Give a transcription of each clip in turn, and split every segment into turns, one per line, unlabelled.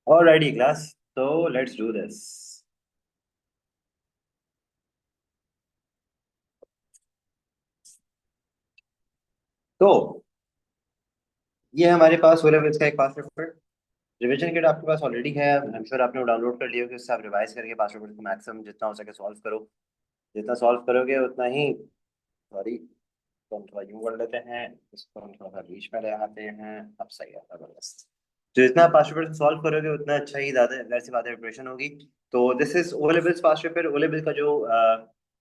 Alrighty, class. So let's do this. तो ये हमारे पास ओ लेवल्स का एक पास पेपर रिवीजन किट आपके पास ऑलरेडी है। आई एम श्योर आपने वो डाउनलोड कर लिया होगा। उससे आप रिवाइज करके पास पेपर को मैक्सिमम जितना हो सके सॉल्व करो। जितना सॉल्व करोगे उतना ही सॉरी, तो हम थोड़ा यूं कर लेते हैं। इसको हम थोड़ा सा बीच में ले आते हैं। अब सही है, जबरदस्त। तो जितना पास पेपर सॉल्व करोगे उतना अच्छा ही ज़्यादा जाहिर सी बात है प्रिपरेशन होगी। तो this is O levels past paper. O level का जो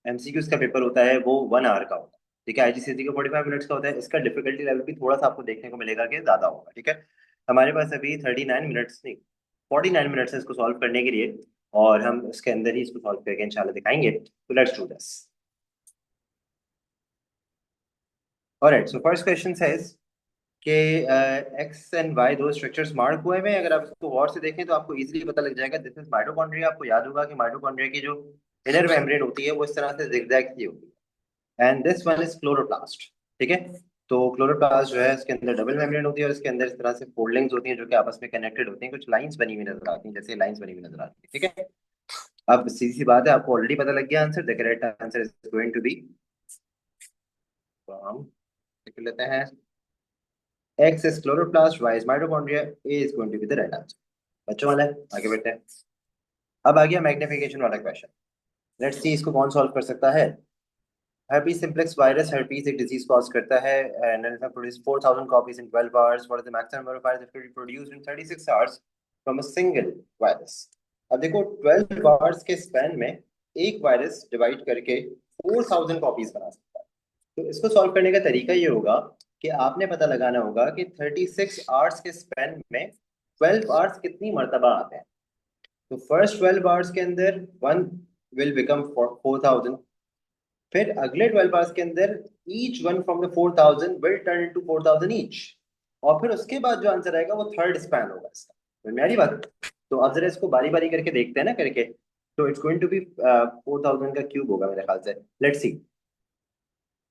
एमसीक्यूज का पेपर होता है वो 1 आवर का होता है। ठीक है, आईजीसीएसई का 45 मिनट्स का होता है। इसका डिफिकल्टी लेवल भी थोड़ा सा आपको देखने को मिलेगा कि ज्यादा होगा। ठीक है, हमारे पास अभी 39 मिनट्स नहीं, 49 मिनट्स है इसको सॉल्व करने के लिए। और हम इसके अंदर ही इसको सॉल्व करके इंशाल्लाह दिखाएंगे। तो let's do this. Alright, so first question says कि एक्स एंड वाई दो स्ट्रक्चर्स मार्क हुए हैं। अगर आप इसको गौर से देखें तो आपको इजीली पता लग जाएगा दिस इज माइटोकॉन्ड्रिया। आपको याद होगा कि माइटोकॉन्ड्रिया की जो इनर मेम्ब्रेन होती है वो इस तरह से जिगजैग की होती है। And this one is chloroplast. ठीक है, तो क्लोरोप्लास्ट जो है इसके अंदर डबल मेम्ब्रेन होती है और इसके अंदर इस तरह से फोल्डिंग्स होती हैं जो कि आपस में कनेक्टेड होती हैं। कुछ लाइंस बनी हुई नजर आती हैं, जैसे लाइंस बनी हुई नजर आती है। ठीक है, अब सीधी सी बात है, आपको ऑलरेडी पता लग गया answer. The correct answer is going to be, तो हम लिख लेते हैं X is chloroplast, Y is mitochondria, A is going to be the right answer. बच्चों वाला है, आगे बढ़ते हैं। अब आ गया मैग्निफिकेशन वाला क्वेश्चन। लेट्स सी इसको कौन सॉल्व कर सकता है। herpes simplex वायरस herpes एक डिजीज कॉज करता है and it has produced 4000 copies in 12 hours. What is the maximum number of virus that could be produced in 36 hours from a single virus? अब देखो 12 hours के span में एक virus divide करके 4000 copies बना सकता है। तो इसको सॉल्व करने का तरीका ये होगा कि आपने पता लगाना होगा कि 36 आवर्स के स्पैन में 12 आवर्स कितनी मर्तबा आते हैं। तो फर्स्ट 12 आवर्स के अंदर वन विल बिकम 4000। फिर अगले 12 आवर्स के अंदर each one from the 4000 will turn into 4000 each. और फिर उसके बाद जो आंसर आएगा वो थर्ड स्पैन होगा इसका। तो मेरी बात, तो अब जरा इसको बारी बारी करके देखते हैं ना करके। तो इट्स गोइंग टू बी 4000 का क्यूब होगा मेरे ख्याल से। Let's see.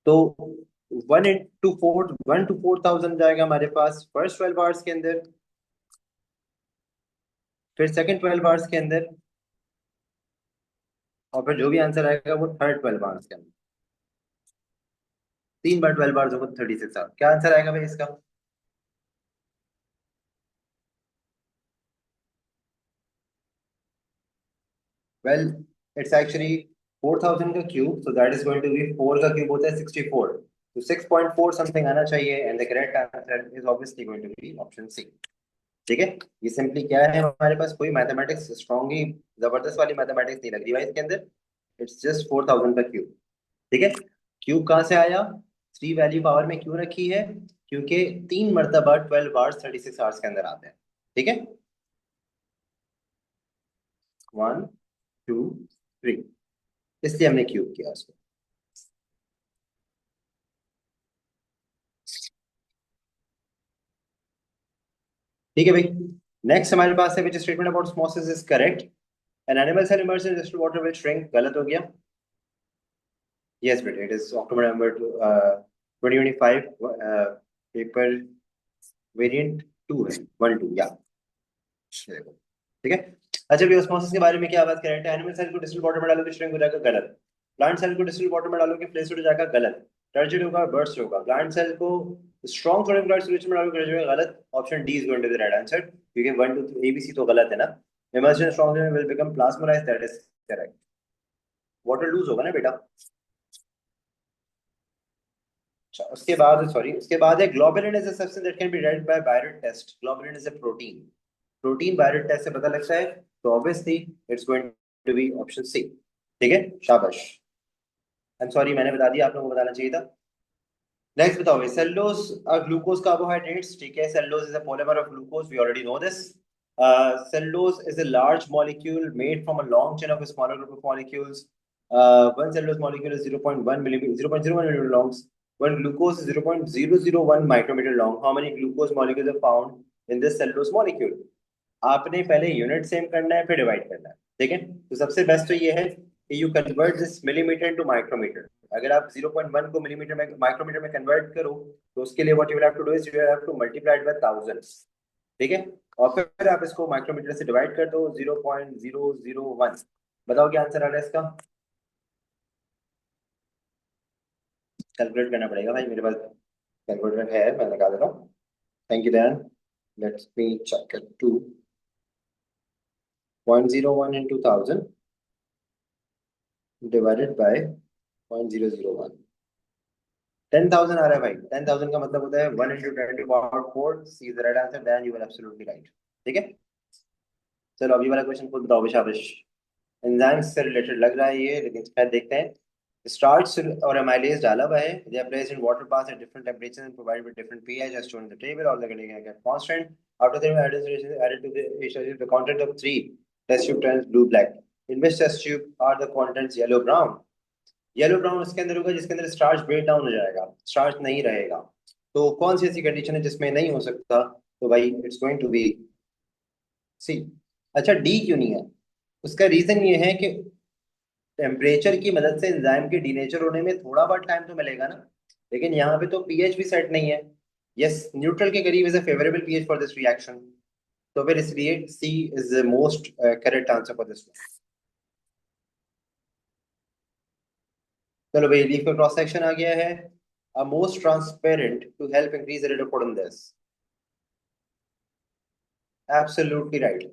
तो 1 टू 4000 जाएगा हमारे पास फर्स्ट 12 आवर्स के अंदर। फिर सेकंड 12 आवर्स के अंदर। और फिर जो भी आंसर आएगा वो थर्ड 12 आवर्स के अंदर। 3 बार 12 आवर्स होगा 36 आवर्स। क्या आंसर आएगा भाई इसका? वेल, इट्स एक्चुअली 4000 का cube, so that is going to be 4 का क्यूब होता है 64। तो 6.4 समथिंग आना चाहिए and the correct answer is obviously going to be option C. ठीक है, ये सिंपली क्या है, हमारे पास कोई मैथमेटिक्स स्ट्रॉन्गली जबरदस्त वाली मैथमेटिक्स नहीं लग रही भाई इसके अंदर। इट्स जस्ट 4000 का क्यूब। ठीक है, क्यूब कहाँ से आया? 3 वैल्यू पावर में क्यों रखी है? क्योंकि 3 मरतबा 12 आवर्स 36 आवर्स के अंदर आते हैं। ठीक है, 1 2 3, इसलिए हमने क्यूब किया उसको। ठीक है भाई, नेक्स्ट हमारे पास है which statement about osmosis is correct. An animal cell emerge in distilled water will shrink, गलत हो गया। यस बेटा, it is October November 2025। Paper variant 2 है, 1 2 या। ठीक है, अच्छा भी ऑस्मोसिस के बारे में क्या बात कर रहे हैं। एनिमल सेल को डिस्टिल वाटर में डालोगे श्रिंक हो जाएगा, गलत। प्लांट सेल को डिस्टिल वाटर में डालोगे फ्लेसिड हो जाएगा, गलत। टर्जिड होगा, बर्स्ट होगा। प्लांट सेल को स्ट्रॉन्ग सोडियम क्लोराइड सॉल्यूशन में डालोगे टर्जिड होगा, गलत। Option D is going to be the right answer, क्योंकि 1 2 एबीसी तो गलत है ना। Immersion strong will become plasmolysed, that is correct. Water lose होगा ना बेटा। अच्छा, उसके बाद सॉरी, उसके बाद है globulin is a substance that can be read by biuret test. Globulin is a protein. Protein biuret test से पता लगता है, तो obviously it's going to be option C. ठीक है, शाबाश। आई एम सॉरी, मैंने बता दिया, आप लोगों को बताना चाहिए था। नेक्स्ट बताओ, सेलुलोज ग्लूकोज कार्बोहाइड्रेट्स। ठीक है, cellulose is a polymer of glucose, we already know this. Cellulose is a large molecule made from a long chain of a smaller group of molecules. One cellulose molecule is 0.1 millimeter, 0.01 millimeter long. One glucose is 0.001 micrometer long. How many glucose molecules are found in this cellulose molecule? आपने पहले unit same करना है, फिर divide करना है। ठीक है, तो सबसे बेस्ट तो ये है कि you convert this millimetre into micrometre. अगर आप 0.1 को मिलीमीटर में माइक्रोमीटर में कन्वर्ट करो, तो उसके लिए what you will have to do is you have to multiply it by thousands. ठीक है। और फिर आप इसको माइक्रोमीटर से डिवाइड कर दो, 0.001। बताओ क्या आंसर आ रहा है इसका। कैलकुलेट करना पड़ेगा भाई, मेरे पास कैलकुलेटर है, मैं लगा दे रहा हूँ। Thank you then. Let's me check it. 2.01 into 1000 divided by 0.001। 10,000 आ रहा है भाई। 10,000 का मतलब होता है 1 into 10 to the power 4। C is the right answer, then you are absolutely right. ठीक है। चलो अभी वाला क्वेश्चन खुद बताओ शाबाश। एंजाइम्स से रिलेटेड लग रहा है ये, लेकिन खैर देखते हैं। Starch or amylase डाला हुआ है। They are placed in water baths at different temperatures and provided with different pH as shown in the table. All the conditions are constant. After the added added to the content of three test tube turns blue black. In which test tube are the contents yellow brown? Yellow brown उसके अंदर होगा जिसके अंदर starch break down हो जाएगा, starch नहीं रहेगा। तो कौन सी ऐसी कंडीशन है जिसमें नहीं हो सकता? तो भाई it's going to be C. अच्छा डी क्यों नहीं है? उसका रीजन ये है कि टेम्परेचर की मदद से एंजाइम के डीनेचर होने में थोड़ा बहुत टाइम तो मिलेगा ना, लेकिन यहाँ पे तो पीएच भी सेट नहीं है। यस, न्यूट्रल के करीब is a favourable pH for this reaction. तो फिर इसलिए C is the most correct answer for this. चलो भाई, लीफ का क्रॉस सेक्शन आ गया है। A most transparent to help increase the rate of photosynthesis. Absolutely right.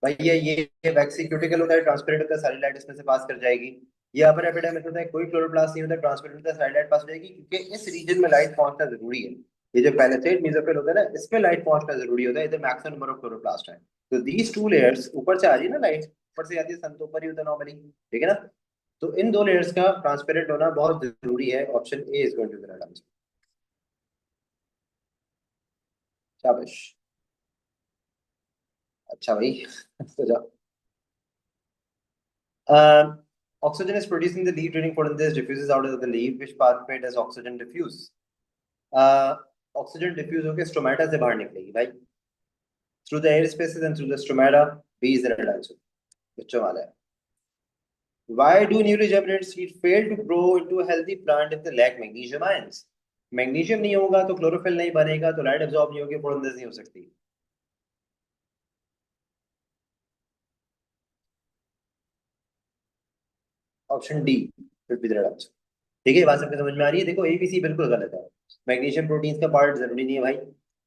भैया ये वैक्सी क्यूटिकल होता है, ट्रांसपेरेंट होता है, सारी लाइट इसमें से पास कर जाएगी। ये अपर एपिडर्मिस होता है, कोई क्लोरोप्लास्ट नहीं होता, ट्रांसपेरेंट होता है, सारी लाइट पास हो जाएगी, क्योंकि इस रीजन में लाइट पहुंचना जरूरी है। ये जो पैलेसेट मेसोफिल होता है ना, इसमें लाइट पहुंचना जरूरी होता है, इधर मैक्सिमम नंबर ऑफ क्लोरोप्लास्ट है। तो दीज टू लेयर्स ऊपर से आ रही है ना लाइट, ऊपर से आती है, सन तो ऊपर ही होता है नॉर्मली, ठीक है ना। तो इन दो लेयर्स का ट्रांसपेरेंट होना बहुत जरूरी है। Option A is going to be the right answer. शाबाश। अच्छा भाई तो जाओ। Oxygen is produced in the leaf during photosynthesis, diffuses out of the leaf. Which pathway does oxygen diffuse? Oxygen diffuse होकर स्टोमेटा से बाहर निकलेगी भाई, through the air spaces and through the stomata. B is the right answer. बच्चों वाला है। Why do newly germinated seed fail to grow into a healthy plant if they lack magnesium ions? Magnesium नहीं होगा तो chlorophyll नहीं बनेगा, तो light absorb नहीं होगी, फोटोसिंथेसिस नहीं हो सकती। Option D should be the right answer. ठीक है, बात सबके समझ में आ रही है? देखो एबीसी बिल्कुल गलत है। मैग्नीशियम प्रोटीन्स का पार्ट जरूरी नहीं है भाई।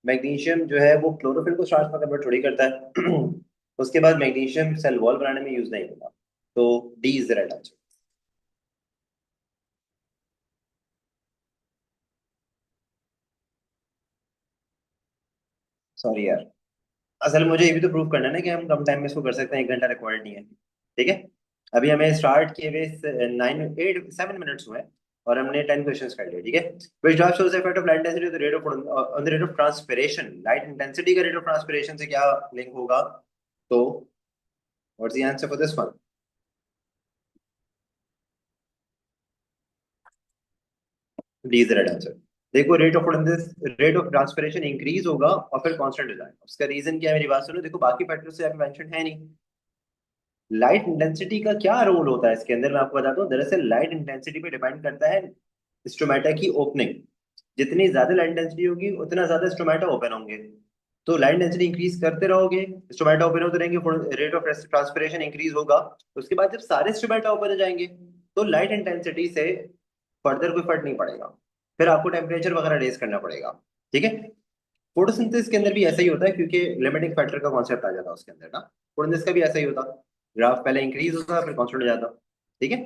मैग्नीशियम जो है वो क्लोरोफिल को स्टार्च में कन्वर्ट थोड़ी करता है उसके बाद मैग्नीशियम सेल वॉल बनाने में यूज नहीं होता। तो D is the right answer. Sorry यार, असल में मुझे ये भी तो प्रूव करना है ना कि हम कम टाइम में इसको कर सकते हैं, 1 घंटा रिक्वायर्ड नहीं है। ठीक है। अभी हमें स्टार्ट किए हुए 7 मिनट्स हुए हैं, और हमने 10 क्वेश्चंस कर लिए। ठीक है। Which graph shows the effect of light intensity on the rate of transpiration. Light intensity का रेट ऑफ ट्रांसपिरेशन से क्या लिंक होगा? तो what's the answer for this one? D is the right answer. देखो रेट ऑफ ट्रांसपिरेशन इंक्रीज होगा और फिर constant हो जाएगा। उसका रीजन क्या है, मेरी बात सुनो। देखो बाकी फैक्टर्स से अभी मेंशन है नहीं। लाइट इंटेंसिटी का क्या रोल होता है इसके अंदर, मैं आपको बताता हूँ। दरअसल लाइट इंटेंसिटी पे डिपेंड करता है स्टोमेटा की ओपनिंग। जितनी ज्यादा लाइट इंटेंसिटी होगी उतना ज्यादा स्टोमेटा ओपन होंगे। तो लाइट इंटेंसिटी इंक्रीज करते रहोगे, स्टोमेटा ओपन होते रहेंगे, रेट ऑफ ट्रांसपिरेशन इंक्रीज होगा। उसके बाद जब सारे स्टोमेटा ओपन हो जाएंगे, तो लाइट इंटेंसिटी से फर्दर कोई फर्क नहीं पड़ेगा। फिर आपको टेम्परेचर वगैरह रेस करना पड़ेगा। ठीक है। फोटोसिंथेसिस के अंदर भी ऐसा ही होता है, क्योंकि लिमिटिंग फैक्टर का कॉन्सेप्ट आ जाता है उसके अंदर ना। फोटोसिंथेसिस का भी ऐसा ही होता, ग्राफ पहले इंक्रीज होता फिर कांस्टेंट हो जाता। ठीक है।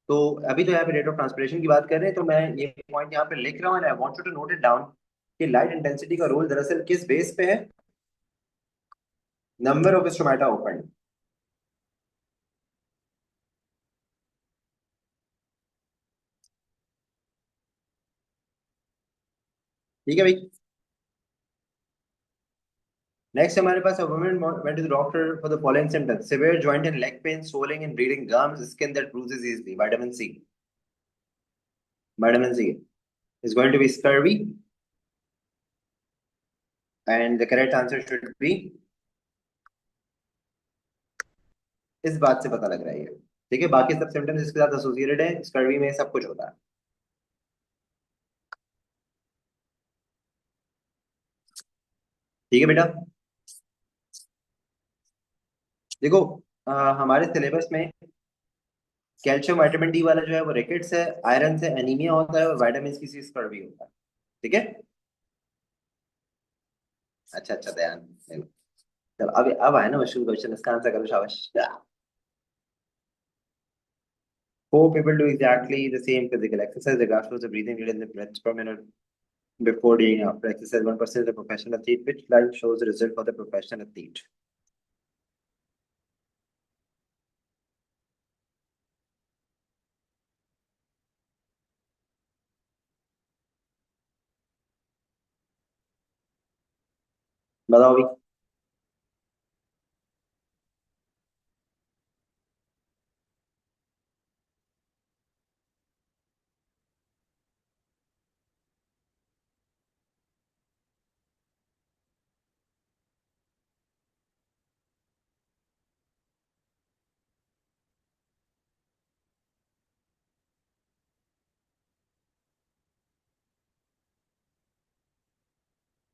तो अभी तो यहाँ पे रेट ऑफ ट्रांसपिरेशन की बात कर रहे हैं, तो मैं ये पॉइंट यहाँ पे लिख रहा हूँ, I want you to note it down कि लाइट इंटेंसिटी का रोल दरअसल किस बेस पे है? Number of stomata open. ठीक है भाई। नेक्स्ट हमारे पास a woman went to the doctor for the following symptoms: severe joint and leg pain, swelling and bleeding gums, skin that bruises easily. Vitamin C. Vitamin C is going to be scurvy, and the correct answer should be, इस बात से पता लग रहा है ये। ठीक है, बाकी सब सिम्टम्स इसके साथ एसोसिएटेड है, स्कर्वी में सब कुछ होता है। ठीक है बेटा। देखो, हमारे सिलेबस में कैल्शियम विटामिन डी वाला जो है वो रिकेट्स है, आयरन से एनीमिया होता है, और विटामिन की सी स्कर भी होता है। ठीक है। अच्छा अच्छा, ध्यान। चलो, अब आया ना मुश्किल क्वेश्चन, इसका आंसर करो, शाबाश। Four people do exactly the same physical exercise. The graph shows the breathing rate and the breaths per minute before, during, and after exercise. 1% is the professional athlete. Which line shows the result for the professional athlete? बताओ अभी।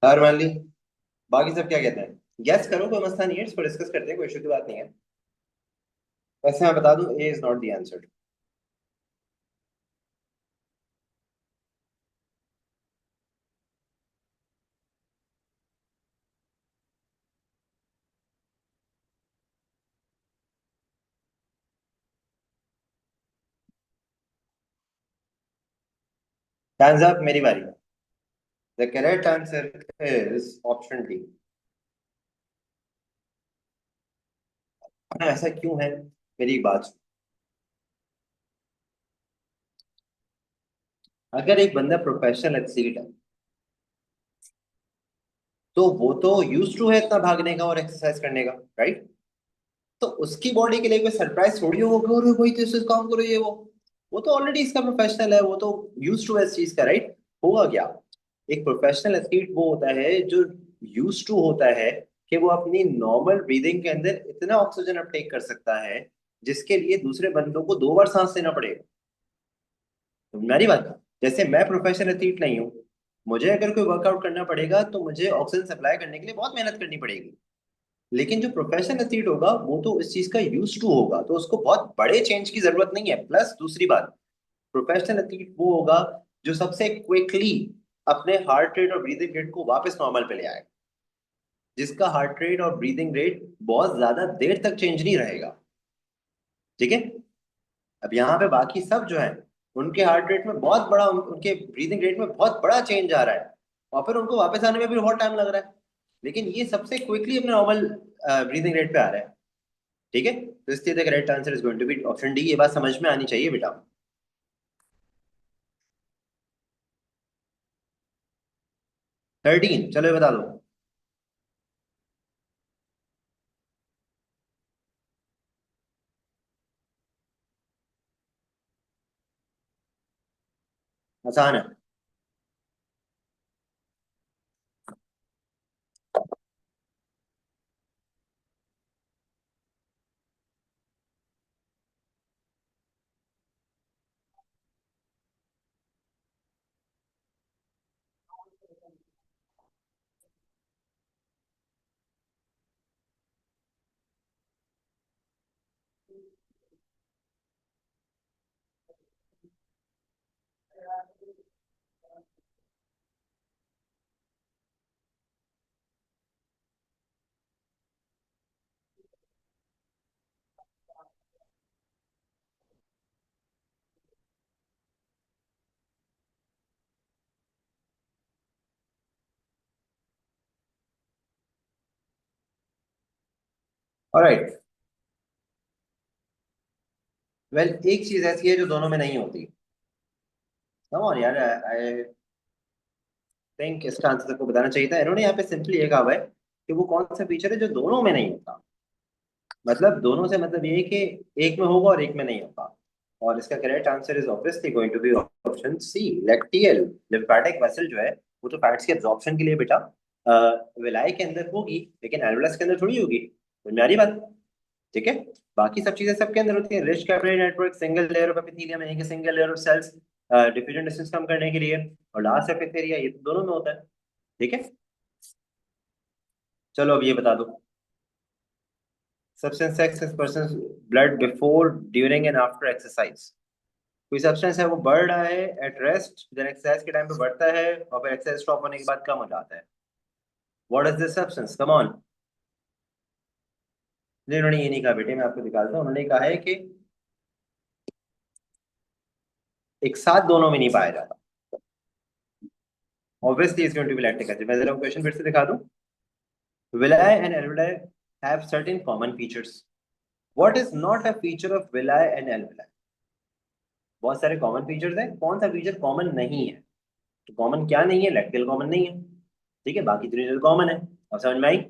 हार मान ली। बाकी सब क्या कहते हैं, gas करो, कोई मसला नहीं है, इसको डिस्कस करते हैं, कोई इशू की बात नहीं है। वैसे मैं बता दूं, A is not the answer. Times up, मेरी बारी। The correct answer is option D. ऐसा क्यों है? मेरी एक बात सुनो। अगर एक बंदा प्रोफेशनल एथलीट है, तो वो तो यूज टू है इतना भागने का और एक्सरसाइज करने का, राइट? तो उसकी बॉडी के लिए कोई सरप्राइज थोड़ी होगा, अरे भाई तो इस काम करो ये वो तो ऑलरेडी इसका प्रोफेशनल है, वो तो यूज टू है इस चीज का, राइट? होगा क्या? एक प्रोफेशनल एथलीट वो होता है जो यूज टू होता है कि वो अपनी नॉर्मल ब्रीदिंग के अंदर इतना ऑक्सीजन अपटेक कर सकता है जिसके लिए दूसरे बंदों को 2 बार सांस लेना पड़ेगा। तो मेरी बात, जैसे मैं प्रोफेशनल एथलीट नहीं हूँ, मुझे अगर कोई वर्कआउट करना पड़ेगा तो मुझे ऑक्सीजन सप्लाई करने के लिए बहुत मेहनत करनी पड़ेगी। लेकिन जो प्रोफेशनल एथलीट होगा वो तो इस चीज का यूज टू होगा, तो उसको बहुत बड़े चेंज की जरूरत नहीं है। प्लस दूसरी बात, प्रोफेशनल एथलीट वो होगा जो सबसे क्विकली अपने हार्ट रेट और ब्रीदिंग रेट को वापस नॉर्मल पे ले आएगा, जिसका हार्ट रेट और ब्रीदिंग रेट बहुत ज्यादा देर तक चेंज नहीं रहेगा। ठीक है। अब यहाँ पे बाकी सब जो है, उनके हार्ट रेट में बहुत बड़ा, उनके ब्रीदिंग रेट में बहुत बड़ा चेंज आ रहा है, और फिर उनको वापस आने में भी बहुत टाइम लग रहा है। लेकिन ये सबसे क्विकली अपने नॉर्मल ब्रीदिंग रेट पे आ रहा है। ठीक है, तो इसलिए the correct answer is going to be option D. ये बात समझ में आनी चाहिए बेटा। 13, चलो ये बता दो। आसान है। ऑलराइट। वेल, एक चीज ऐसी है जो दोनों में नहीं होती। कम यार, आई थिंक इसका आंसर सबको बताना चाहिए था। इन्होंने यहाँ पे सिंपली ये कहा हुआ है कि वो कौन सा फीचर है जो दोनों में नहीं होता। मतलब दोनों से मतलब ये है कि एक में होगा और एक में नहीं होगा। और इसका correct answer is obviously going to be option C, lacteal lymphatic vessel जो है, वो तो फैट्स के एब्जॉर्प्शन के लिए बेटा विलाई के अंदर होगी, लेकिन एल्वेलस के अंदर थोड़ी होगी। तो मेरी बात। ठीक है। बाकी सब चीजें सबके अंदर होती है, rich capillary network, single layer of epithelium यानी कि single layer of cells, diffusion distance कम करने के लिए, और लास्ट सरफेस एरिया, ये तो दोनों में होता है। ठीक है। चलो अब ये बता दो। Substance x is person blood before during and after exercise. कोई सब्सटेंस है वो बढ़ रहा है एट रेस्ट, देन एक्सरसाइज के टाइम पे बढ़ता है और फिर एक्सरसाइज स्टॉप होने के बाद कम हो जाता है। What is this substance, come on. नहीं, उन्होंने ये नहीं कहा बेटे, मैं आपको दिखाता हूँ। उन्होंने कहा है कि एक साथ दोनों में नहीं पाया जाता। Obviously is going to be lactic acid. मैं जरा क्वेश्चन फिर से दिखा दूं। Villi and alveoli have certain common features. What is not a feature of villi and alveoli? बहुत सारे कॉमन फीचर्स हैं, कौन सा फीचर कॉमन नहीं है? तो कॉमन क्या नहीं है? लैक्टिकल कॉमन नहीं है, ठीक है, बाकी तीनों कॉमन है। और समझ में आई?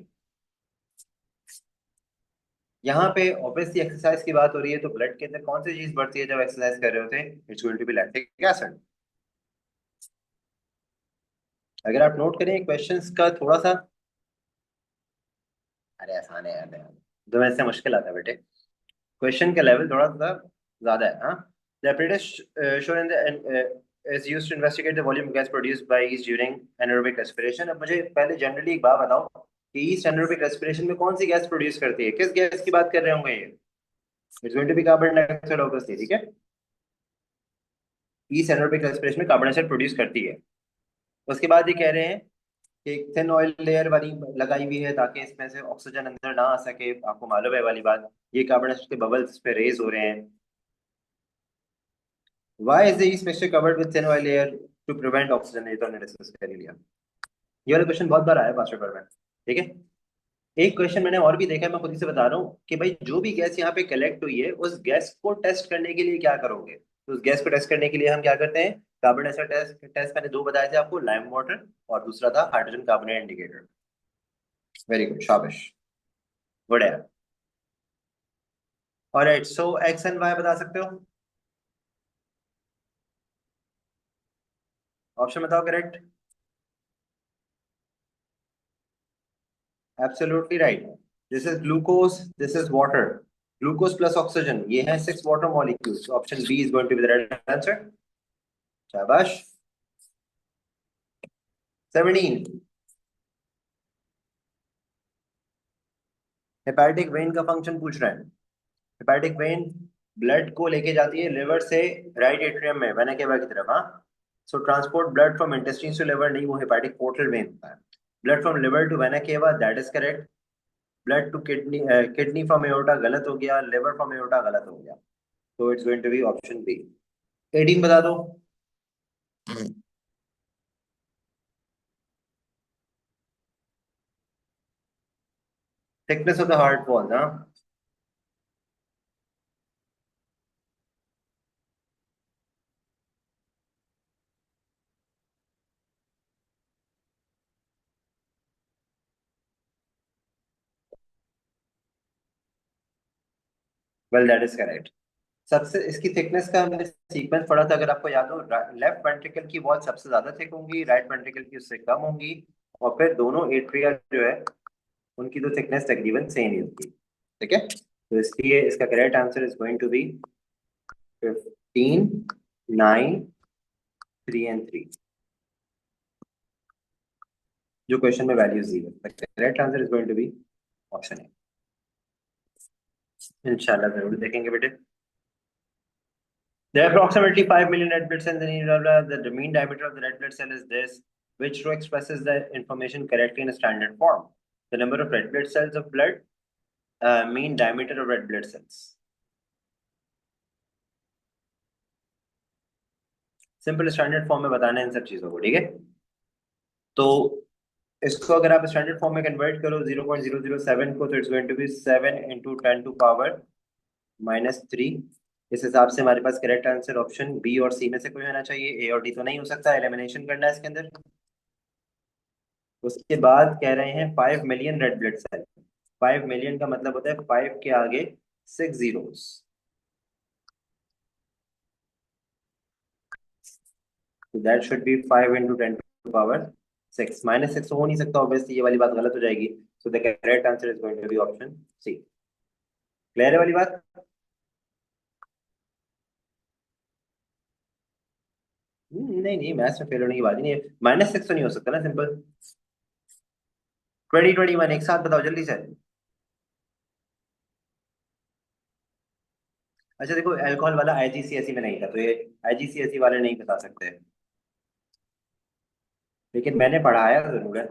यहाँ पे ऑब्वियसली एक्सरसाइज की बात हो रही है, तो ब्लड के अंदर कौन सी चीज बढ़ती है जब एक्सरसाइज कर रहे होते हैं? It's going to be lactic acid. अगर आप नोट करें क्वेश्चंस का थोड़ा सा, अरे आसान है यार, तो वैसे से मुश्किल आता है बेटे। क्वेश्चन का लेवल थोड़ा सा ज्यादा है। हाँ, the apparatus shown in the is used to investigate the volume of gas produced by yeast during anaerobic respiration। अब मुझे पहले जनरली एक बात बताओ कि yeast anaerobic respiration में कौन सी गैस प्रोड्यूस करती है? किस गैस की बात कर रहे होंगे ये? It's going to be carbon dioxide obviously, ठीक है। yeast anaerobic respiration में कार्बन डाइऑक्साइड प्रोड्यूस करती है। उसके बाद ये कह रहे हैं कि थिन ऑयल लेयर वाली लगाई हुई है ताकि इसमें से ऑक्सीजन अंदर ना आ सके। आपको मालूम है वाली बात, ये कार्बन डाइऑक्साइड के बबल्स पे रेज हो रहे हैं। Why is the yeast mixture covered with thin oil layer to prevent oxygen? ये तो हमने डिस्कस कर ही लिया। ये वाला क्वेश्चन बहुत बार आया पास पेपर में, ठीक है। एक क्वेश्चन मैंने और भी देखा है, मैं खुद ही से बता रहा हूँ कि भाई जो भी गैस यहाँ पे कलेक्ट हुई है उस गैस को टेस्ट करने के लिए क्या करोगे? तो उस गैस को टेस्ट करने के लिए हम क्या करते हैं? Carbon dioxide test. टेस्ट मैंने दो बताए थे आपको, लाइम वाटर और दूसरा था hydrogen carbonate indicator. Very good, शाबाश, गुड है। Alright, so X and Y बता सकते हो? ऑप्शन बताओ correct. Absolutely right. This is glucose, this is water. Glucose plus oxygen, ये है 6 water molecules. Option B is going to be the right answer. शाबाश। 17। Hepatic when का function पूछ रहा है। हेपेटिक वेन ब्लड को लेके जाती है लिवर से राइट एट्रियम में, वेना केवा की तरफ। हाँ, so transport blood from intestine to liver नहीं, वो हेपेटिक पोर्टल वेन होता है। Blood from liver to vena cava, that is correct. Blood to kidney, kidney from aorta गलत हो गया, लिवर फ्रॉम एओर्टा गलत हो गया। तो it's going to be option B. 18 बता दो। Thickness of the heart wall, हाँ। Well, that is correct. सबसे इसकी थिकनेस का हमने सीक्वेंस पढ़ा था, अगर आपको याद हो। लेफ्ट वेंट्रिकल की वॉल सबसे ज्यादा थिक होंगी, राइट वेंट्रिकल की उससे कम होंगी, और फिर दोनों एट्रिया जो है उनकी तो थिकनेस तकरीबन सेम ही होगी, ठीक है। तो इसलिए इसका correct answer is going to be 15, 9, 3 and 3, जो क्वेश्चन में वैल्यूज दी है। Correct answer is going to be option A. इंशाल्लाह जरूर देखेंगे बेटे। There are approximately 5 million red blood cells in each blah, blah. The mean diameter of the red blood cell is this, which row expresses the information correctly in a standard form. The number of red blood cells of blood, mean diameter of red blood cells. Simple standard form में बताना है इन सब चीजों को, ठीक है। तो इसको अगर आप स्टैंडर्ड फॉर्म में कन्वर्ट करो 0.007 को, तो it's going to be 7 into 10⁻³ इस हिसाब से हमारे पास करेक्ट आंसर ऑप्शन बी और सी में से कोई होना चाहिए। ए और डी तो नहीं हो सकता, एलिमिनेशन करना है इसके अंदर। उसके बाद कह रहे हैं 5 million red blood cell. 5 million का मतलब होता है 5 के आगे 6 zeros। तो दैट शुड बी 5 इंटू 10⁻⁶। -6 तो हो नहीं सकता ऑब्वियसली, ये वाली बात गलत हो जाएगी। So the correct answer is going to be option C. Clear है वाली बात? नहीं नहीं, मैथ्स में फेल होने की बात ही नहीं है। -6 तो नहीं हो सकता ना, सिंपल। 20, 21 एक साथ बताओ जल्दी से। अच्छा देखो, अल्कोहल वाला आईजीसीएसई में नहीं था, तो ये आईजीसीएसई वाले नहीं बता सकते, लेकिन मैंने पढ़ाया जरूर है।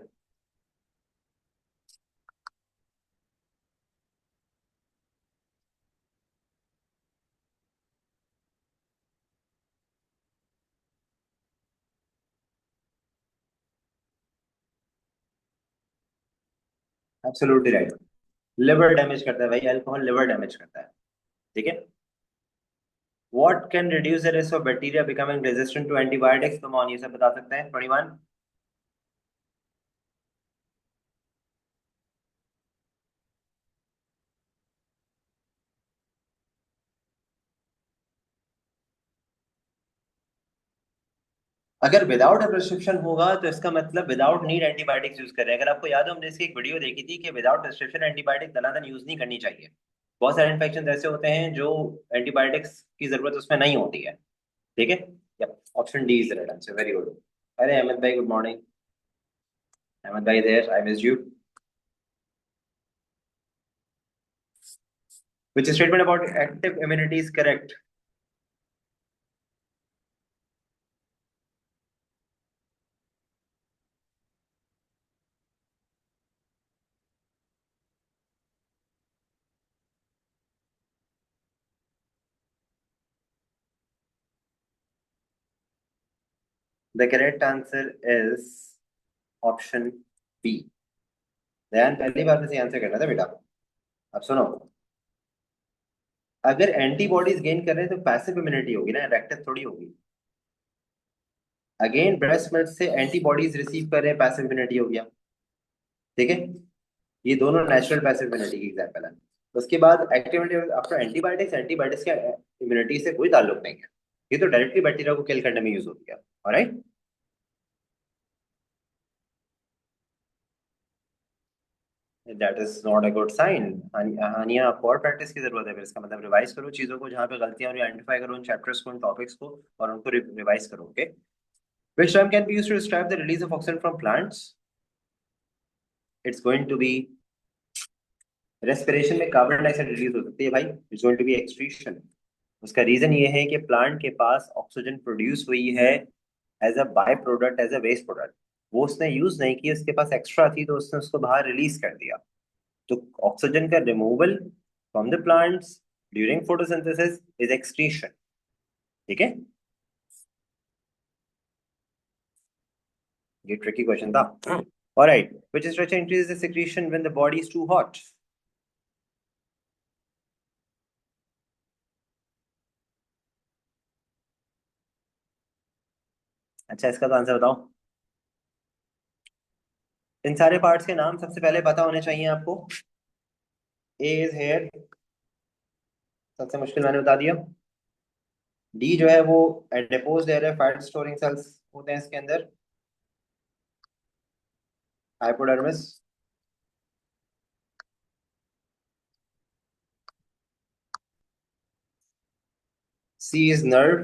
Absolutely right. लिवर डैमेज करता है भाई, अल्कोहल लिवर डैमेज करता है। ठीक है। What can reduce the risk of bacteria becoming resistant to antibiotics, come on, ये सब बता सकते हैं 21। अगर विदाउट प्रिस्क्रिप्शन होगा तो इसका मतलब विदाउट नीड एंटीबायोटिक्स यूज कर रहे हैं। अगर आपको याद हो, हमने इसकी एक वीडियो देखी थी कि विदाउट प्रिस्क्रिप्शन एंटीबायोटिक दनादन यूज नहीं करनी चाहिए। बहुत सारे इन्फेक्शन ऐसे होते हैं जो एंटीबायोटिक्स की जरूरत उसमें नहीं होती है। ठीक है। Option D is right answer, very good. अरे अहमद भाई, गुड मॉर्निंग। अहमद भाई there, I miss you. Which statement about active immunity is correct? The correct answer is option B. ध्यान पहली बार में सही आंसर करना था बेटा। अब सुनो, अगर एंटीबॉडीज गेन कर रहे हैं तो पैसिव इम्यूनिटी होगी ना, एक्टिव थोड़ी होगी। अगेन ब्रेस्ट मिल्क से एंटीबॉडीज रिसीव कर रहे हैं, पैसिव इम्यूनिटी हो गया। ठीक है। ये दोनों नेचुरल पैसिव इम्यूनिटी की एग्जांपल है। उसके बाद एक्टिविटी आफ्टर एंटीबायोटिक्स, एंटीबायोटिक्स का इम्यूनिटी से कोई ताल्लुक नहीं है। ये तो डायरेक्टली बैक्टीरिया को किल करने में यूज होती है। Alright. That is not a good sign. Haniya, आपको और प्रैक्टिस की जरूरत है। फिर इसका मतलब रिवाइज करो चीजों को, जहाँ पे गलतियां और आइडेंटिफाई करो उन चैप्टर्स को, उन टॉपिक्स को, और उनको रिवाइज करो। Okay. Which term can be used to describe the release of oxygen from plants? It's going to be respiration में कार्बन डाइऑक्साइड रिलीज हो सकती है भाई, it's going to be excretion. उसका रीजन ये है कि प्लांट के पास ऑक्सीजन प्रोड्यूस हुई है as a byproduct, as a waste product. वो उसने यूज नहीं की, उसके पास एक्स्ट्रा थी तो उसने उसको बाहर रिलीज कर दिया। तो ऑक्सीजन का removal from the plants during photosynthesis is excretion. ठीक है। ये ट्रिकी क्वेश्चन था। Alright, which structure increases the secretion when the body is too hot? अच्छा, इसका तो आंसर बताओ। इन सारे पार्ट्स के नाम सबसे पहले पता होने चाहिए आपको। ए इज हेयर, सबसे मुश्किल मैंने बता दिया। डी जो है वो एडिपोज लेयर है, फैट स्टोरिंग सेल्स होते हैं इसके अंदर, हाइपोडर्मिस। सी इज नर्व,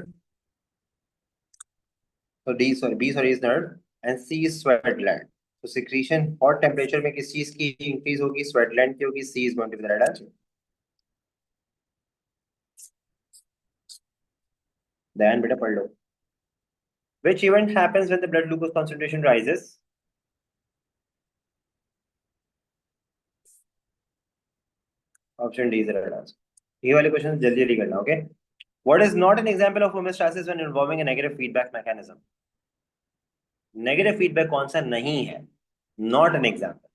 तो D sorry B sorry is nerve, and C is sweat gland. तो सिक्रीशन हॉट टेम्परेचर में किस चीज की इंक्रीज होगी? स्वेट ग्लैंड की होगी। C is going to be the right answer. ध्यान बेटा पढ़ लो। Which event happens when the blood glucose concentration rises? Option D is the right answer. ये वाले क्वेश्चन जल्दी जल्दी करना, okay. What is not an example of homeostasis when involving a negative feedback mechanism? Negative feedback कौन सा नहीं है? Not an example.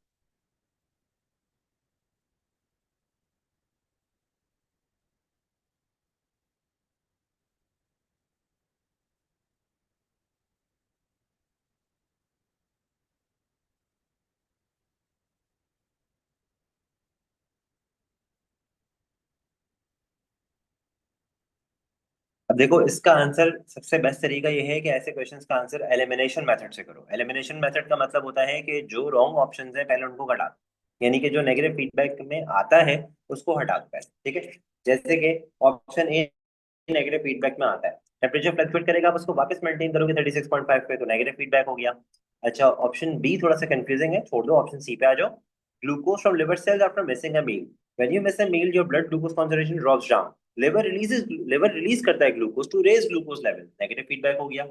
अब देखो, इसका आंसर सबसे बेस्ट तरीका ये है कि ऐसे क्वेश्चंस का आंसर एलिमिनेशन मेथड से करो। एलिमिनेशन मेथड का मतलब होता है कि जो रॉन्ग ऑप्शन है पहले उनको हटा दो, यानी कि जो नेगेटिव फीडबैक में आता है उसको हटा दो पहले। ठीक है। जैसे कि ऑप्शन ए नेगेटिव फीडबैक में आता है, टेम्परेचर फ्लक्चुएट करेगा, आप उसको वापस मेंटेन करोगे 36.5 पे, तो नेगेटिव फीडबैक हो गया। अच्छा, ऑप्शन बी थोड़ा सा कंफ्यूजिंग है, छोड़ दो, ऑप्शन सी पे आ जाओ। Glucose from liver cells after missing a meal, when you miss a meal your blood glucose concentration drops down, liver release करता है glucose to raise glucose level, negative feedback हो गया।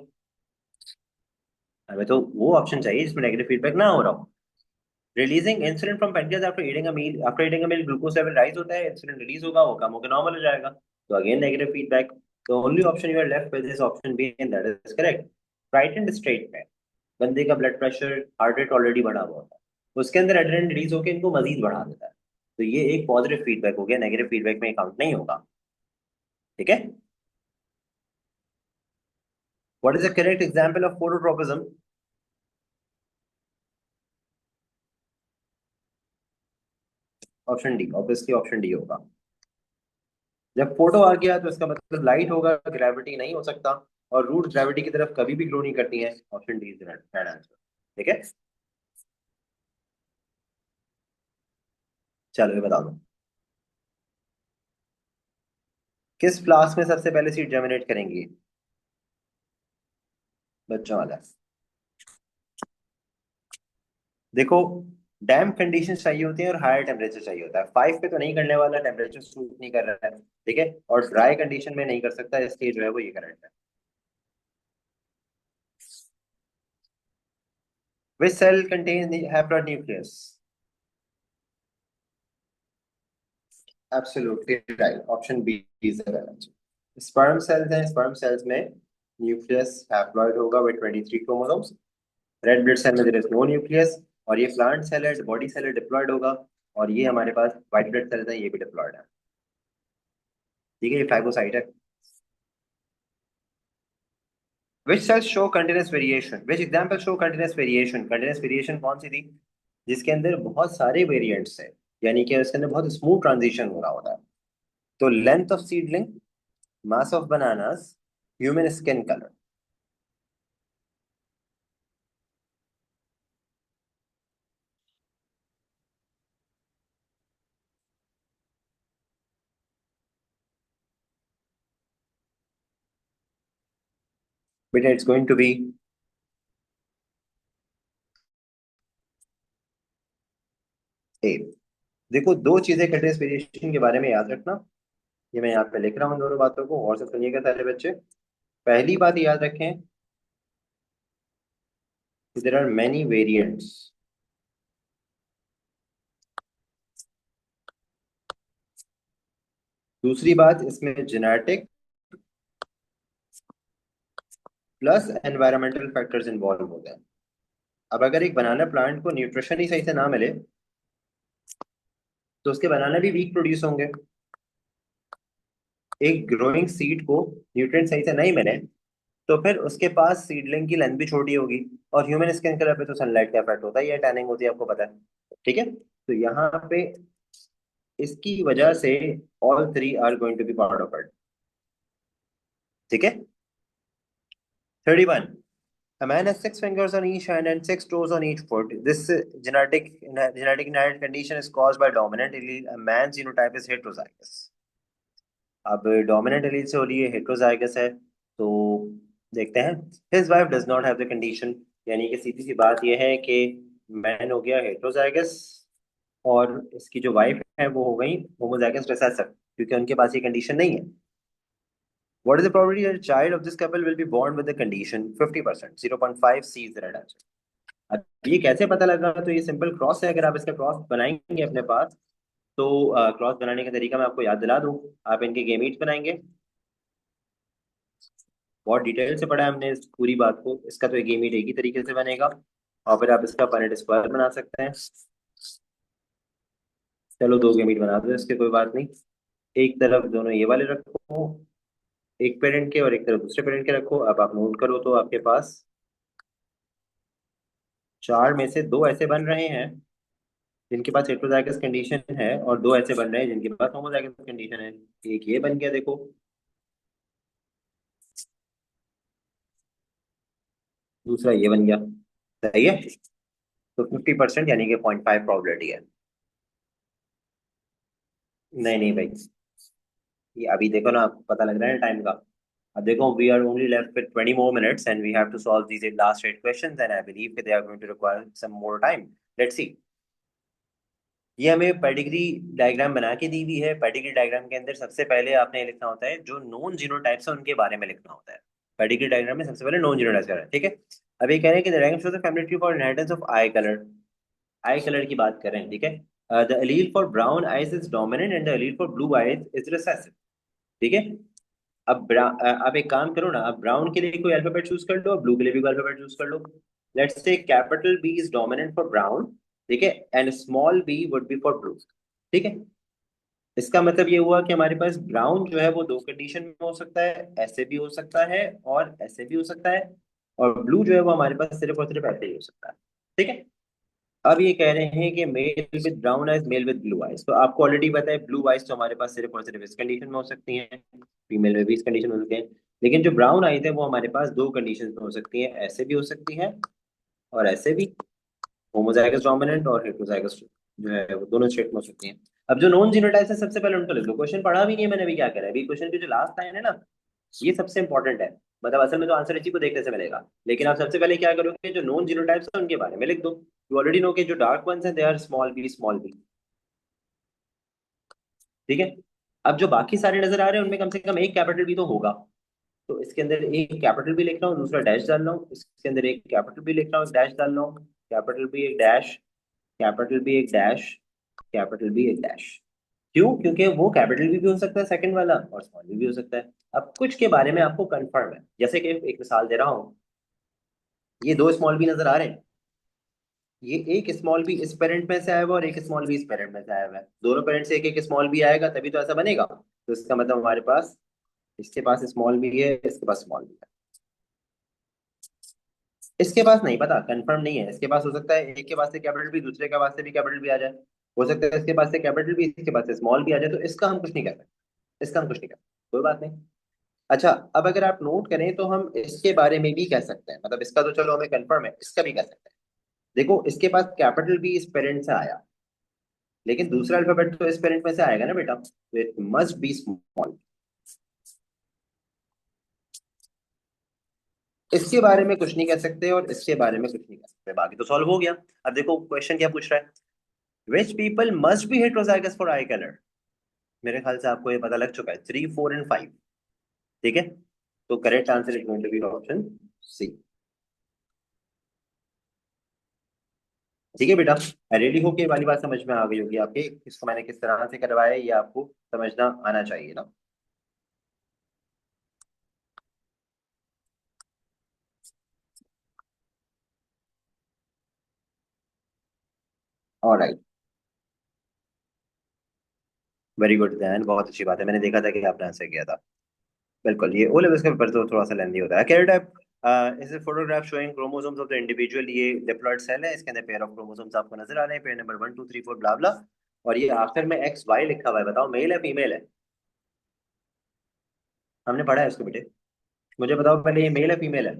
हमें तो वो ऑप्शन चाहिए जिसमें नेगेटिव फीडबैक ना हो रहा हो। Releasing insulin from pancreas after eating a meal glucose level rise होता है, इंसुलिन रिलीज होगा, वो कम होकर नॉर्मल हो जाएगा। तो again negative feedback. The only option you are left with is option B and that is correct. Right and straight में बंदे का blood pressure, heart rate already बढ़ा हुआ होता है, उसके अंदर एड्रेनलिन रिलीज होकर इनको मजीद बढ़ा देता है। तो ये एक पॉजिटिव फीडबैक हो गया, नेगेटिव फीडबैक में काउंट नहीं होगा। ठीक है। What is the correct example of phototropism? Option D, obviously option D होगा। जब फोटो आ गया तो इसका मतलब लाइट होगा, ग्रेविटी नहीं हो सकता, और रूट ग्रेविटी की तरफ कभी भी ग्रो नहीं करती है। Option D is right answer. ठीक है। चलो ये बता दो, किस फ्लास्क में सबसे पहले सीड जर्मिनेट करेंगी? बच्चों वाला। देखो, डैम कंडीशन चाहिए होती है और हायर टेम्परेचर चाहिए होता है। 5 पे तो नहीं करने वाला, टेम्परेचर सूट नहीं कर रहा है। ठीक है, और ड्राई कंडीशन में नहीं कर सकता, इसलिए जो है वो ये करेक्ट है। Which cell contains haploid nucleus? Absolutely right, option B is the right answer. Sperm cells हैं, स्पर्म सेल्स में न्यूक्लियस हैप्लॉइड होगा with 23 chromosomes. Red blood cell में देयर इज नो न्यूक्लियस, और ये प्लांट सेल है, body cell है, diploid होगा। और ये हमारे पास व्हाइट ब्लड सेल्स है, ये भी डिप्लॉयड है। ठीक है, ये फाइगोसाइट है। Which cells show continuous variation? Which example show continuous variation? Continuous variation कौन सी थी जिसके अंदर बहुत सारे वेरिएंट्स है, यानी कि उसके अंदर बहुत स्मूथ ट्रांजिशन हो रहा होता है? तो length of seedling, mass of bananas, human skin colour. बेटा इट्स गोइंग टू बी ए। देखो, दो चीजें कंटिन्यूस वेरिएशन के बारे में याद रखना, ये मैं यहाँ पे लिख रहा हूँ दोनों बातों को, और से सुनिएगा सारे बच्चे। पहली बात याद रखें कि देयर आर मेनी वेरिएंट्स। दूसरी बात, इसमें genetic plus environmental factors involve होते हैं। अब अगर एक बनाना प्लांट को न्यूट्रिशन ही सही से ना मिले तो उसके बनाना भी वीक प्रोड्यूस होंगे। एक ग्रोइंग सीड को न्यूट्रिएंट सही से नहीं मिले तो फिर उसके पास सीडलिंग की लेंथ भी छोटी होगी। और ह्यूमन स्किन कलर पे तो सनलाइट का इफेक्ट होता है, या टैनिंग होती है, आपको पता है। ठीक है, तो यहाँ पे इसकी वजह से all three are going to be part of it. ठीक है। 31. A man has 6 fingers on each hand and 6 toes on each foot. This genetic inherited condition is caused by dominant allele. A man's genotype is heterozygous. अब dominant allele से हो रही है, heterozygous है, तो देखते हैं। His wife does not have the condition, यानी कि सीधी सी बात यह है कि मैन हो गया हेट्रोजाइगस, और इसकी जो वाइफ है वो हो गई होमोजाइगस रिसेसिव, क्योंकि उनके पास ये कंडीशन नहीं है। What is the probability that a child of this couple will be born with the condition? 50%, 0.5 C is the right answer. अब ये कैसे पता लगा? तो ये सिंपल क्रॉस है, अगर आप इसका क्रॉस बनाएंगे अपने पास तो क्रॉस बनाने का तरीका मैं आपको याद दिला दूं। आप इनके गेमीट्स बनाएंगे, बहुत डिटेल से पढ़ा है हमने इस पूरी बात को। इसका तो एक गेमीट एक ही तरीके से बनेगा, और फिर आप इसका पनेट स्क्वायर बना सकते हैं। चलो दो गेमीट बना दो इसके, कोई बात नहीं। एक तरफ दोनों ये वाले रखो, एक पेरेंट के, और एक तरफ दूसरे पेरेंट के रखो। अब आप नोट करो तो आपके पास चार में से दो ऐसे बन रहे हैं जिनके पास हेटेरोजाइगस कंडीशन है, और दो ऐसे बन रहे हैं जिनके पास होमोजाइगस कंडीशन है। एक ये बन गया, देखो, दूसरा ये बन गया। सही है, तो 50% यानी कि 0.5 प्रोबेबिलिटी है। नहीं नहीं भाई, ये अभी देखो ना, आपको पता लग रहा है टाइम का। अब देखो, we are only left with 20 more minutes and we have to solve these last 8 questions, and I believe that they are going to require some more time. Let's see. ये हमें पेडिग्री डायग्राम बना के दी हुई है। Pedigree diagram के अंदर सबसे पहले आपने लिखना होता है जो नॉन जीनोटाइप्स है उनके बारे में लिखना होता है। पेडिग्री डायग्राम में सबसे पहले नॉन जीनोटाइप्स का है, ठीक है। अब ये कह रहे हैं कि the diagram shows the family tree for inheritance of I colour. I colour की बात कर रहे हैं, ठीक है। The allele for brown eyes is dominant and the allele for blue eyes is recessive, ठीक है। अब आप एक काम करो ना, आप ब्राउन के लिए कोई अल्फाबेट चूज कर लो, ब्लू के लिए भी कोई अल्फाबेट चूज कर लो। Let's say capital B is dominant for brown, ठीक है, and small B would be for blue, ठीक है। इसका मतलब ये हुआ कि हमारे पास ब्राउन जो है वो दो कंडीशन में हो सकता है, ऐसे भी हो सकता है और ऐसे भी हो सकता है। और ब्लू जो है वो हमारे पास सिर्फ और सिर्फ ऐसे ही हो सकता है, ठीक है। अब ये कह रहे हैं कि mail with brown eyes, mail with blue eyes, तो आपको ऑलरेडी पता है ब्लू आइज तो हमारे पास सिर्फ और सिर्फ इस कंडीशन में हो सकती हैं, फीमेल में भी इस कंडीशन में हो सकते हैं। लेकिन जो ब्राउन आइज है वो हमारे पास दो कंडीशन में हो सकती है, ऐसे भी हो सकती है और ऐसे भी, होमोजाइगस डोमिनेंट और हेटेरोजाइगस जो है वो दोनों स्टेट में हो सकती हैं। अब जो नॉन जीनोटाइप्स है सबसे पहले उनको लिख दो। क्वेश्चन पढ़ा भी नहीं है मैंने, अभी क्या करा है, अभी क्वेश्चन के जो लास्ट लाइन है ना, ये सबसे इंपॉर्टेंट है। मतलब असल में तो आंसर इसी को देखने से मिलेगा, लेकिन आप सबसे पहले क्या करोगे, जो नॉन जीनोटाइप्स है उनके बारे में लिख दो। यू ऑलरेडी नो के जो डार्क वंस हैं they are small B small B, ठीक है। अब जो बाकी सारे नजर आ रहे हैं उनमें कम से कम एक कैपिटल बी तो होगा, तो इसके अंदर एक कैपिटल बी लिख रहा हूँ, दूसरा डैश डाल रहा हूँ, इसके अंदर एक कैपिटल बी लिख रहा हूँ, डैश डाल रहा हूँ, कैपिटल बी एक डैश, कैपिटल बी एक डैश, कैपिटल बी एक डैश। क्यों? क्योंकि वो कैपिटल भी हो सकता है सेकंड वाला और स्मॉल भी हो सकता है। अब कुछ के बारे में आपको कंफर्म है, जैसे कि एक मिसाल दे रहा हूँ, ये दो स्मॉल भी नजर आ रहे हैं, ये एक स्मॉल भी इस पेरेंट में से आया हुआ और एक स्मॉल भी इस पेरेंट में से आया हुआ है, दोनों पेरेंट से एक एक स्मॉल भी आएगा तभी तो ऐसा बनेगा। तो इसका मतलब हमारे पास, इसके पास स्मॉल भी है, इसके पास स्मॉल भी है। इसके पास नहीं पता, कंफर्म नहीं है, इसके पास हो सकता है एक के पास से कैपिटल भी, दूसरे के पास से भी कैपिटल भी आ जाए, हो सकता है इसके पास से कैपिटल भी, इसके पास से स्मॉल भी आ जाए, तो इसका हम कुछ नहीं कर सकते, इसका हम कुछ नहीं कर सकते, कोई बात नहीं। अच्छा, अब अगर आप नोट करें तो हम इसके बारे में भी कह सकते हैं, मतलब इसका तो चलो हमें कंफर्म है, इसका भी कह सकते हैं। देखो इसके पास कैपिटल भी इस पेरेंट से आया, लेकिन दूसरा अल्फाबेट तो इस पेरेंट में से आएगा ना बेटा, तो इट मस्ट बी स्मॉल। इसके बारे में कुछ नहीं कह सकते और इसके बारे में कुछ नहीं कह सकते, बाकी तो सॉल्व हो गया। अब देखो क्वेश्चन क्या पूछ रहा है, which people must be heterozygous for I colour. मेरे ख्याल से आपको ये पता लग चुका है, 3, 4 एंड 5, ठीक है। तो correct answer is going to be option C, ठीक है बेटा। आई रियली होप ये वाली बात समझ में आ गई होगी आपके, इसको मैंने किस तरह से करवाया है ये आपको समझना आना चाहिए ना। ऑलराइट, वेरी गुड दैन, बहुत अच्छी बात है, मैंने देखा था कि आपने आंसर किया था। बिल्कुल, ये ओ लेवल्स का पेपर तो थोड़ा सा लेंदी होता है। Karyotype is a photograph showing chromosomes of the individual, ये डिप्लॉइड सेल है, इसके अंदर पेयर ऑफ क्रोमोसोम्स आपको नजर आ रहे हैं, पेयर नंबर 1 2 3 4 ब्ला ब्ला। और ये आखिर में एक्स वाई लिखा हुआ है, बताओ मेल है फीमेल है? हमने पढ़ा है इसको बेटे, मुझे बताओ पहले ये मेल है फीमेल है?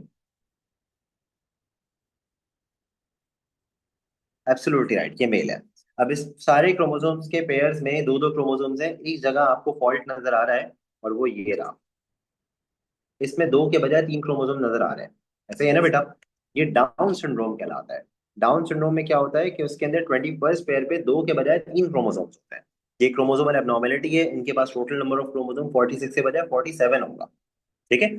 एब्सोल्युटली राइट, ये मेल है। अब इस सारे क्रोमोसोम्स के पेयर्स में दो दो क्रोमोसोम्स हैं, एक जगह आपको फॉल्ट नजर आ रहा है और वो ये रहा, इसमें दो के बजाय तीन क्रोमोसोम नजर आ रहे हैं, ऐसे है ना बेटा। ये डाउन सिंड्रोम कहलाता है। डाउन सिंड्रोम में क्या होता है कि उसके अंदर 21st पेयर पे दो के बजाय तीन क्रोमोसोम्स होते हैं। ये क्रोमोसोमल एबनॉर्मेलिटी है, इनके पास टोटल नंबर ऑफ क्रोमोसोम 46 के बजाय 47 होगा, ठीक है।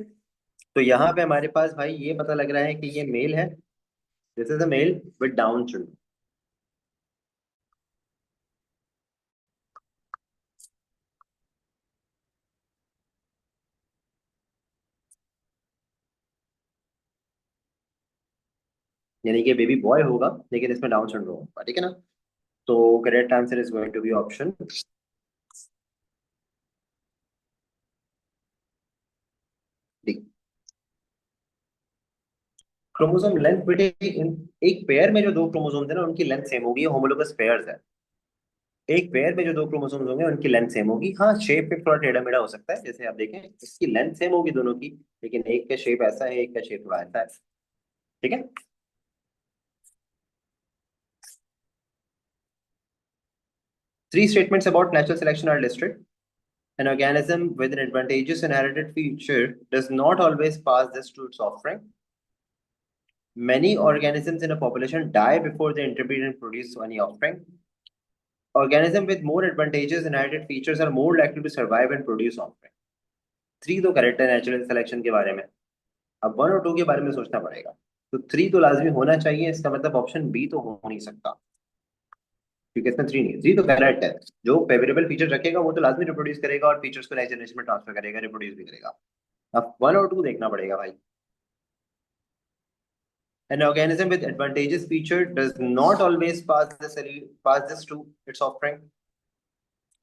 तो यहाँ पे हमारे पास भाई ये पता लग रहा है कि ये मेल है, this is a mail with down syndrome. यानी कि बेबी बॉय होगा लेकिन इसमें डाउन सिंड्रोम होगा, ठीक है ना। तो correct answer is going to be option D. Chromosome length बेटे, एक पेयर में जो दो क्रोमोसोम है ना उनकी लेंथ सेम होगी, होमोलोगस पेयर्स है। एक पेयर में जो दो क्रोमोसोम्स होंगे उनकी लेंथ सेम होगी, हाँ शेप पे थोड़ा टेढ़ा मेढ़ा हो सकता है, जैसे आप देखें इसकी लेंथ सेम होगी दोनों की, लेकिन एक का शेप ऐसा है, एक का शेप थोड़ा ऐसा है, ठीक है। Three statements about natural selection are listed. An organism with an advantageous inherited feature does not always pass this to its offspring. Many organisms in a population die before they interbreed and produce any offspring. organism with more advantageous inherited features are more likely to survive and produce offspring. 3 तो correct है natural selection के बारे में। अब 1 और 2 के बारे में सोचना पड़ेगा। तो 3 तो लाजमी होना चाहिए, इसका मतलब ऑप्शन बी तो हो नहीं सकता, क्योंकि इसमें 3 नहीं है। 3 तो करेक्ट है। जो फेवरेबल फीचर रखेगा वो तो लाजमी रिप्रोड्यूस करेगा और फीचर्स को नेक्स्ट जनरेशन में ट्रांसफर करेगा, रिप्रोड्यूस भी करेगा। अब 1 और 2 देखना पड़ेगा भाई। An organism with advantageous feature does not always pass this to its offspring.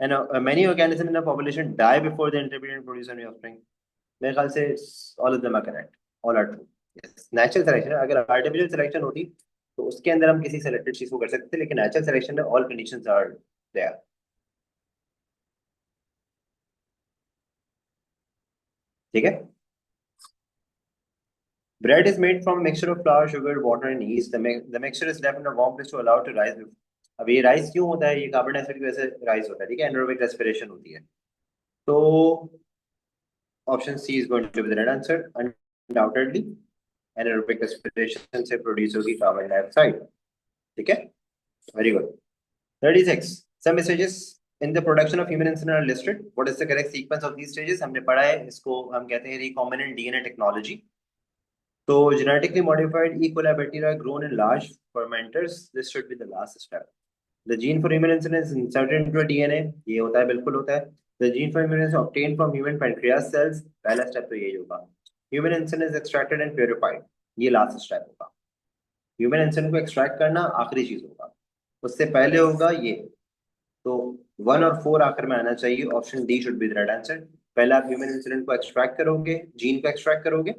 And many organisms in a population die before they interpret and produce a new offspring. मेरे ख्याल से all of them are correct. All are true. Yes. Natural selection, अगर artificial selection होती तो उसके अंदर हम किसी selected चीज को कर सकते थे, लेकिन natural selection में all conditions are there. ठीक है। Bread is made from a mixture of flour, sugar, water, and yeast. The mixture is left in a warm place to allow it to rise. अब ये rice क्यों होता है? ये carbon dioxide की वजह से राइस होता है, ठीक है, एनारोबिक रेस्पिरेशन होती है। तो option C is going to be the right answer undoubtedly. Anaerobic respiration से प्रोड्यूस होगी कार्बन डाइऑक्साइड। ठीक है, very good. 36 some stages in the production of human insulin are listed. What is the correct sequence of these stages? हमने पढ़ा है, इसको हम कहते हैं recombinant DNA टेक्नोलॉजी। तो genetically modified E. coli bacteria grown in large fermenters, this should be the last step. The gene for human insulin is inserted into a DNA, ये होता है, बिल्कुल होता है। The gene for human insulin is obtained from human pancreas cells, पहला step तो यही होगा। Human insulin is extracted and purified, ये लास्ट स्टेप होगा। ह्यूमन इंसुलिन को एक्सट्रैक्ट करना आखिरी चीज होगा, उससे पहले होगा ये। तो 1 और 4 आखिर में आना चाहिए, option D should be the right answer. पहले आप ह्यूमन इंसुलिन को एक्सट्रैक्ट करोगे, जीन को एक्सट्रैक्ट करोगे,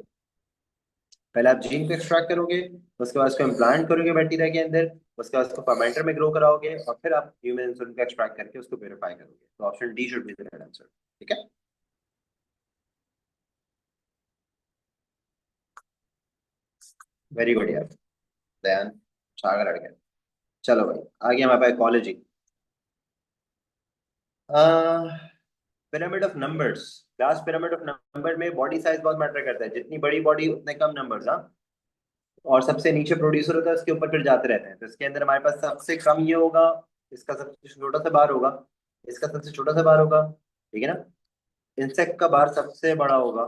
पहले आप जीन को एक्सट्रैक्ट करोगे, उसके बाद उसको इम्प्लांट करोगे बैक्टीरिया के अंदर, उसके बाद उसको फर्मेंटर में ग्रो कराओगे, और फिर आप ह्यूमन इंसुलिन को एक्सट्रैक्ट करके उसको प्यूरिफाई करोगे। तो option D should be the right answer. ठीक है, वेरी गुड यार दयान, सागर अड़ गया। चलो भाई, आगे हमारे पास ecology. Pyramid of numbers, class pyramid of number में बॉडी साइज बहुत मैटर करता है, जितनी बड़ी बॉडी उतने कम नंबर्स। हाँ, और सबसे नीचे प्रोड्यूसर होता है, उसके ऊपर फिर जाते रहते हैं। तो इसके अंदर हमारे पास सबसे कम ये होगा, इसका सबसे छोटा सा बार होगा, इसका सबसे छोटा सा बार होगा, ठीक है ना। इंसेक्ट का बार सबसे बड़ा होगा,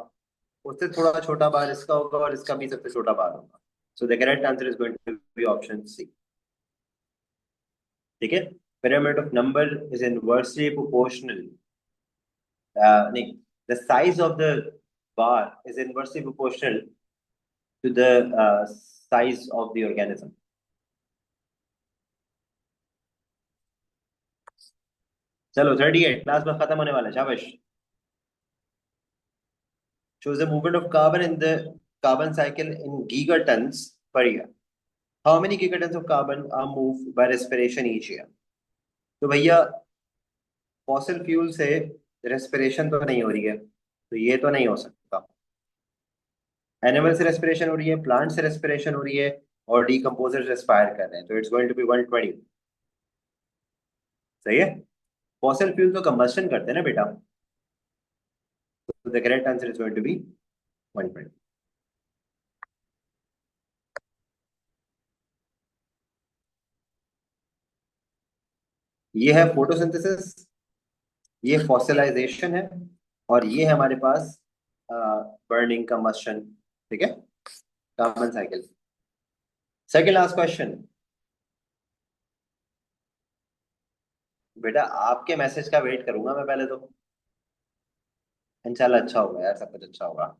उससे थोड़ा छोटा बार इसका होगा, और इसका भी सबसे छोटा बार होगा। So the correct answer is going to be option C. ठीक है, pyramid of number is inversely proportional, नहीं, the size of the bar is inversely proportional to the size of the organism. चलो 38 class बस खत्म होने वाला है, शाबाश। shows the movement of carbon in the carbon cycle in gigatons per year. How many gigatons of carbon are moved by respiration each year? तो भैया fossil fuel से रेस्पिरेशन तो नहीं हो रही है, तो ये तो नहीं हो सकता। एनिमल से रेस्पिरेशन हो रही है, प्लांट से रेस्पिरेशन हो रही है, और डिकम्पोजर रेस्पायर कर रहे हैं, तो इट्स गोइंग टू बी 120। सही है, फॉसिल फ्यूल तो कंबस्शन करते हैं ना बेटा, तो the correct answer is going to be 120। ये है फोटोसिंथेसिस, ये फॉसिलाइजेशन है, और ये है हमारे पास बर्निंग कंबस्शन। ठीक है, carbon cycle. Second last question. बेटा आपके मैसेज का वेट करूंगा मैं पहले तो, इंशाल्लाह अच्छा होगा यार, सब कुछ अच्छा होगा।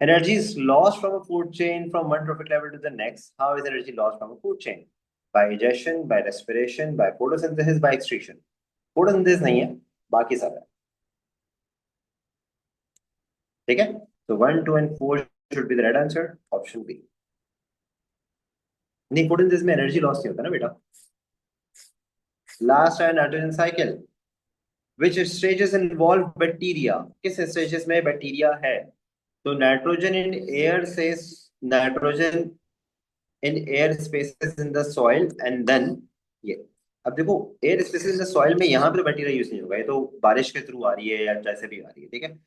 Energy is lost from a food chain from one trophic level to the next. How is energy lost from a food chain? By digestion, by respiration, by photosynthesis, by excretion. Photosynthesis नहीं है, बाकी सब है। ठीक है, तो 1, 2 and 4 should be the right answer. Option B. नहीं, photosynthesis में एनर्जी लॉस नहीं होता ना बेटा। लास्ट है nitrogen cycle. Which stages involve bacteria? किस स्टेजेस में बैक्टीरिया है? तो नाइट्रोजन इन एयर से, nitrogen in air spaces in the soil and then ये। अब देखो, air spaces in the soil में यहाँ पे तो बैक्टीरिया यूज नहीं होगा, ये तो बारिश के थ्रू आ रही है या जैसे भी आ रही है, ठीक है।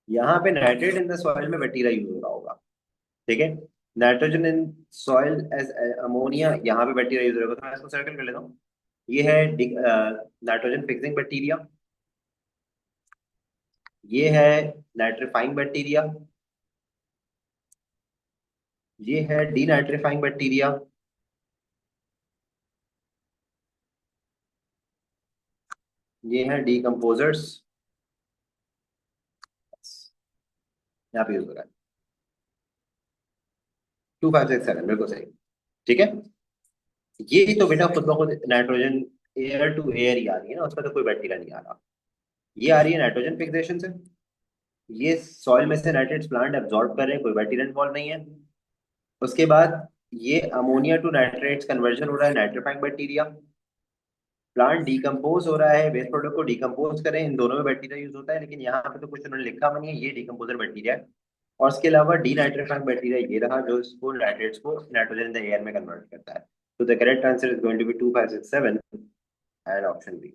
यहाँ पे नाइट्रेट इन द सॉइल में बैक्टीरिया यूज हो रहा होगा, ठीक है। Nitrogen in soil as ammonia, यहाँ पे बैक्टीरिया यूज होगा, तो मैं इसको सर्कल कर लेता हूँ। ये है नाइट्रोजन फिक्सिंग बैक्टीरिया। ये है नाइट्रीफाइंग बैक्टीरिया। ये है डीनाइट्रीफाइंग बैक्टीरिया। ये है डीकम्पोजर्स। यहाँ पे यूज हो रहा है 2567, बिल्कुल सही। ठीक है। ये तो बेटा खुद ब खुद नाइट्रोजन एयर टू एयर ही आ रही है ना, उसमें तो कोई बैक्टीरिया नहीं आ रहा। ये आ रही है नाइट्रोजन फिक्सेशन से। ये सॉइल में से नाइट्रेट्स प्लांट एब्जॉर्ब कर रहे हैं, कोई बैक्टीरिया इन्वॉल्व नहीं है। उसके बाद ये अमोनिया टू नाइट्रेट्स कन्वर्जन हो रहा है, नाइट्रीफाइंग बैक्टीरिया। प्लांट डिकम्पोज हो रहा है, वेस्ट प्रोडक्ट को डिकम्पोज करें, इन दोनों में बैक्टीरिया यूज होता है, लेकिन यहाँ पे तो कुछ उन्होंने लिखा भी नहीं है, ये डिकम्पोजर बैक्टीरिया है। और इसके अलावा डीनाइट्रीफाइंग बैक्टीरिया ये रहा, जो इसको नाइट्रेट्स को नाइट्रोजन इन द एयर में कन्वर्ट करता है। तो the correct answer is going to be 2567 and option B.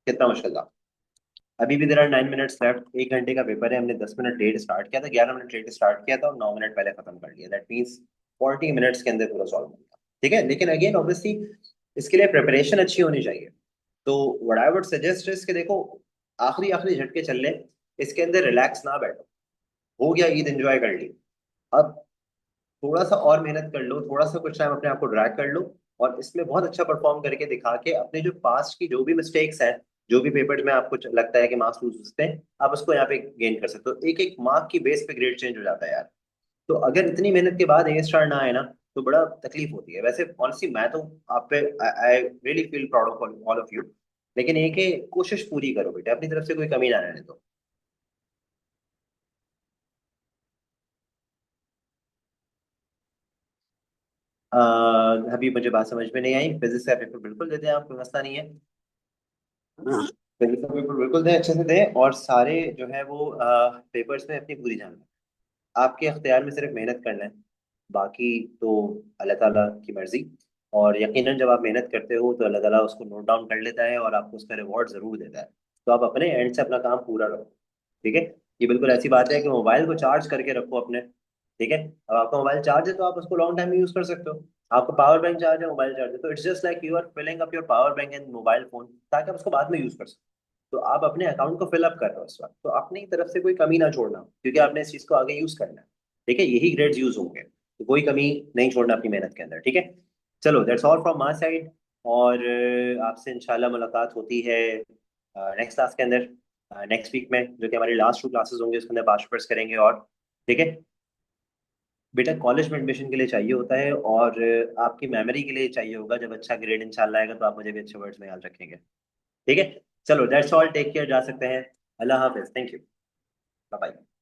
कितना मुश्किल था। अभी भी देर आर 9 मिनट्स लेफ्ट। 1 घंटे का पेपर है, हमने 10 मिनट लेट स्टार्ट किया था, 11 मिनट लेट स्टार्ट किया था और 9 मिनट पहले खत्म कर लिया। दैट मीन्स 40 मिनट्स के अंदर पूरा सॉल्व हो गया। ठीक है, लेकिन अगेन ऑब्वियसली इसके लिए प्रिपरेशन अच्छी होनी चाहिए। तो what I would suggest is कि देखो, आखिरी आखिरी झटके चल रहे, इसके अंदर रिलैक्स ना बैठो। हो गया, ईद एंजॉय कर ली। अब थोड़ा सा और मेहनत कर लो, थोड़ा सा कुछ टाइम अपने आप को ड्रैग कर लो, और इसमें बहुत अच्छा परफॉर्म करके दिखा के अपने जो पास्ट की जो भी मिस्टेक्स हैं, जो भी पेपर्स में आपको लगता है कि मार्क्स लूज हो सकते हैं, आप उसको यहाँ पे गेन कर सकते हो। एक एक मार्क की बेस पे ग्रेड चेंज हो जाता है यार। तो अगर इतनी मेहनत के बाद ए स्टार ना आए ना, तो बड़ा तकलीफ होती है। वैसे ऑनेस्टली मैं तो आप पे I really feel proud of all of you. लेकिन एक है, कोशिश पूरी करो बेटे, अपनी तरफ से कोई कमी ना रहने दो। अभी मुझे बात समझ में नहीं आई। फिजिक्स का पेपर बिल्कुल दे दें आप, कोई मसला नहीं है। फिजिक्स का पेपर बिल्कुल दें, अच्छे से दें, और सारे जो है वो पेपर्स में अपनी पूरी जान लें। आपके अख्तियार में सिर्फ मेहनत करना है, बाकी तो अल्लाह ताला की मर्जी। और यकीनन जब आप मेहनत करते हो तो अल्लाह ताला उसको नोट डाउन कर लेता है और आपको उसका रिवॉर्ड जरूर देता है। तो आप अपने एंड से अपना काम पूरा रखो। ठीक है। ये बिल्कुल ऐसी बात है कि मोबाइल को चार्ज करके रखो अपने। ठीक है। अब आपका मोबाइल चार्ज है तो आप उसको लॉन्ग टाइम यूज कर सकते हो। आपका पावर बैंक चार्ज है, मोबाइल चार्ज है, तो it's just like you are filling up your power bank and mobile phone, ताकि आप उसको बाद में यूज कर सको। तो आप अपने अकाउंट को फिलअप कर रहे हो इस वक्त, तो अपनी तरफ से कोई कमी ना छोड़ना, क्योंकि आपने इस चीज को आगे यूज करना है। ठीक है, यही ग्रेड्स यूज होंगे, तो कोई कमी नहीं छोड़ना अपनी मेहनत के अंदर। ठीक है। चलो, that's all from my side. और आपसे इंशाल्लाह मुलाकात होती है नेक्स्ट क्लास के अंदर, नेक्स्ट वीक में, जो कि हमारी लास्ट 2 क्लासेस होंगी, उसके अंदर पांच पेपर्स करेंगे। और ठीक है बेटा, कॉलेज में एडमिशन के लिए चाहिए होता है, और आपकी मेमोरी के लिए चाहिए होगा। जब अच्छा ग्रेड इंशाल्लाह आएगा तो आप मुझे भी अच्छे वर्ड्स में याद रखेंगे। ठीक है। चलो, दैट्स ऑल, टेक केयर, जा सकते हैं। अल्लाह हाफिज, थैंक यू, बाय बाय।